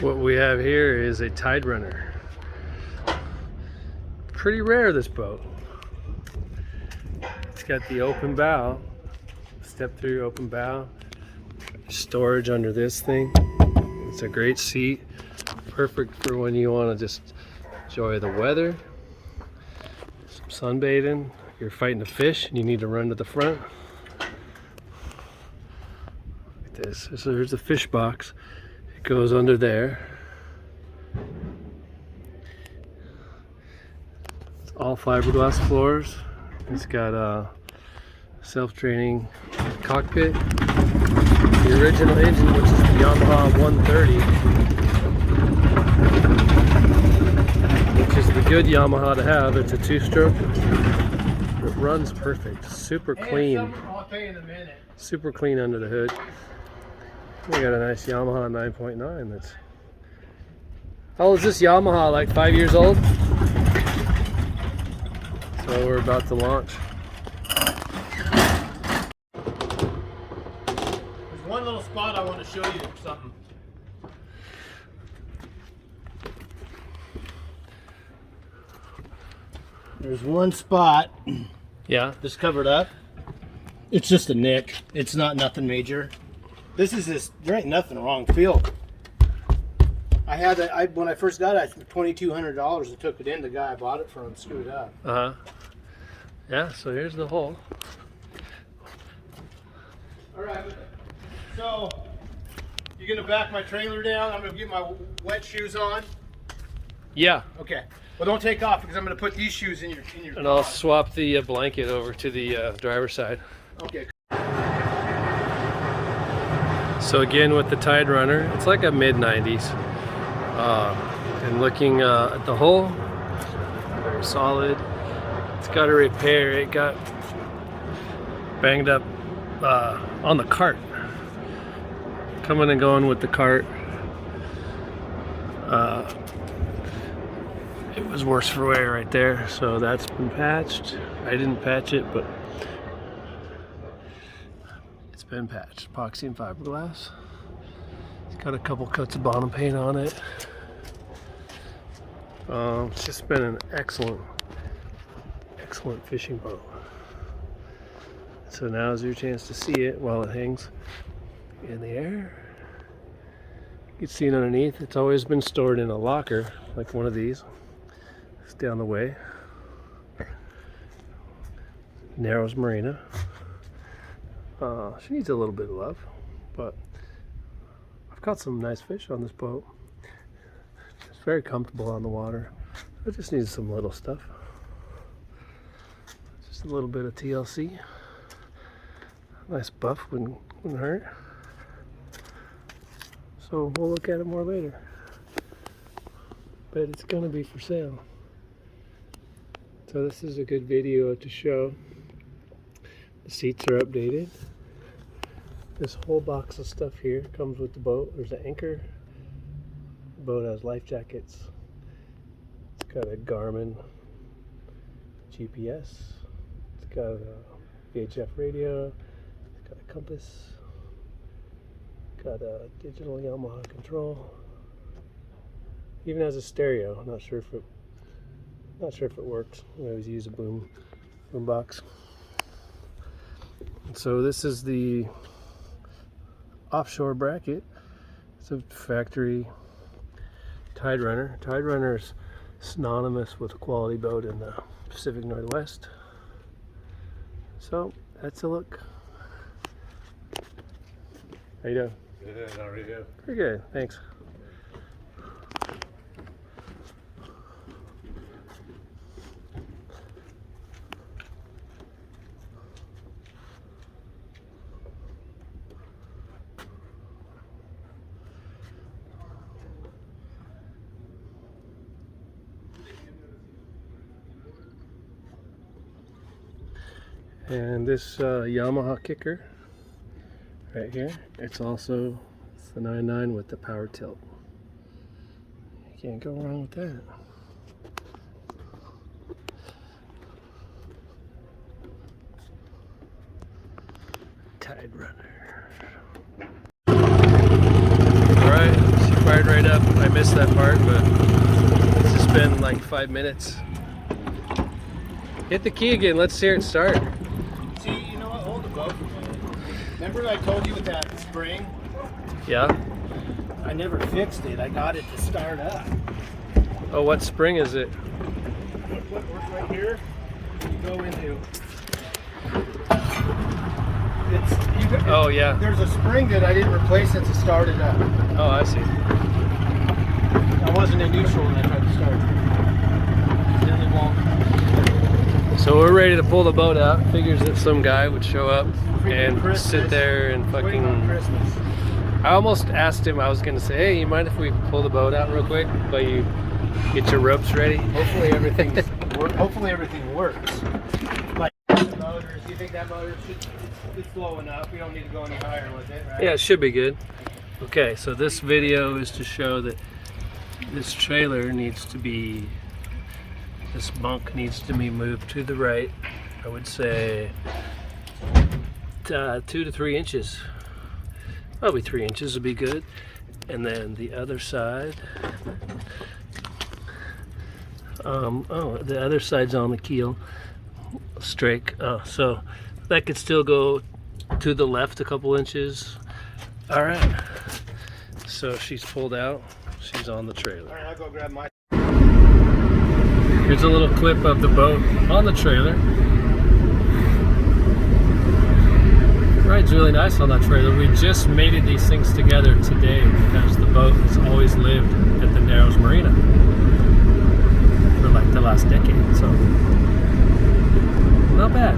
What we have here is a Tiderunner. Pretty rare, this boat. It's got the open bow, step through open bow, storage under this thing. It's a great seat, perfect for when you want to just enjoy the weather, some sunbathing, you're fighting a fish and you need to run to the front. Like this. So here's the fish box. It goes under there. It's all fiberglass floors. It's got a self-draining cockpit. The original engine, which is the Yamaha 130, which is the good Yamaha to have. It's a two-stroke. It runs perfect. Super clean. I'll tell you in a minute. Super clean under the hood. We got a nice Yamaha 9.9. That's. How old is this Yamaha? Like 5 years old? So we're about to launch. There's one little spot I want to show you something. There's one spot. Yeah. That's covered up. It's just a nick. It's not nothing major. This is this. There ain't nothing wrong. Feel. I had it. When I first got it, I think $2,200. I took it in. The guy I bought it from screwed up. Yeah. So here's the hole. All right. So you're gonna back my trailer down. I'm gonna get my wet shoes on. Yeah. Okay. Well, don't take off because I'm gonna put these shoes in your. And I'll swap the blanket over to the driver's side. Okay. So again with the Tiderunner, it's like a mid-90s. And looking at the hull, very solid. It's got a repair. It got banged up on the cart. Coming and going with the cart. It was worse for wear right there, so that's been patched. I didn't patch it, but it's been patched. Epoxy and fiberglass. It's got a couple cuts of bottom paint on it. It's just been an excellent fishing boat. So now's your chance to see it while it hangs in the air. You can see it underneath. It's always been stored in a locker, like one of these. It's down the way. Narrows Marina. She needs a little bit of love, but I've caught some nice fish on this boat. It's very comfortable on the water. It just needs some little stuff. Just a little bit of TLC. Nice buff wouldn't hurt. So we'll look at it more later. But it's gonna be for sale. So this is a good video to show. The seats are updated. This whole box of stuff here comes with the boat. There's an anchor. The boat has life jackets. It's got a Garmin GPS. It's got a VHF radio. It's got a compass. Got a digital Yamaha control. Even has a stereo. Not sure if it works. I always use a boom box. So this is the offshore bracket. It's a factory Tiderunner. Tiderunner is synonymous with a quality boat in the Pacific Northwest. So that's a look. How you doing? Good, how are you? Pretty good, thanks. And this Yamaha kicker right here, it's the 9.9 with the power tilt. You can't go wrong with that. Tiderunner. Alright, fired right up. I missed that part, but it's just been like 5 minutes. Hit the key again. Let's hear it start. See, you know what? Hold the boat for a minute. Remember I told you with that spring? Yeah. I never fixed it. I got it to start up. Oh, what spring is it? Look, right here. You go into. Oh, yeah. There's a spring that I didn't replace since it started up. Oh, I see. I wasn't in neutral when I tried to start. Then it won't. So we're ready to pull the boat out. Figures that some guy would show up and Christmas. sit there and Waiting on fucking. Christmas. I almost asked him. I was gonna say, hey, you mind if we pull the boat out real quick? But you get your ropes ready. Hopefully everything works. Like the motors. Do you think that motor it's low enough? We don't need to go any higher with it, right? Yeah, it should be good. Okay, so this video is to show that this trailer needs to be, this bunk needs to be moved to the right. I would say 2 to 3 inches. Probably 3 inches would be good. And then the other side, the other side's on the keel, strake. So that could still go to the left a couple inches. All right. So she's pulled out. She's on the trailer. All right, I'll go grab my. Here's a little clip of the boat on the trailer. Rides really nice on that trailer. We just mated these things together today because the boat has always lived at the Narrows Marina for like the last decade. So not bad.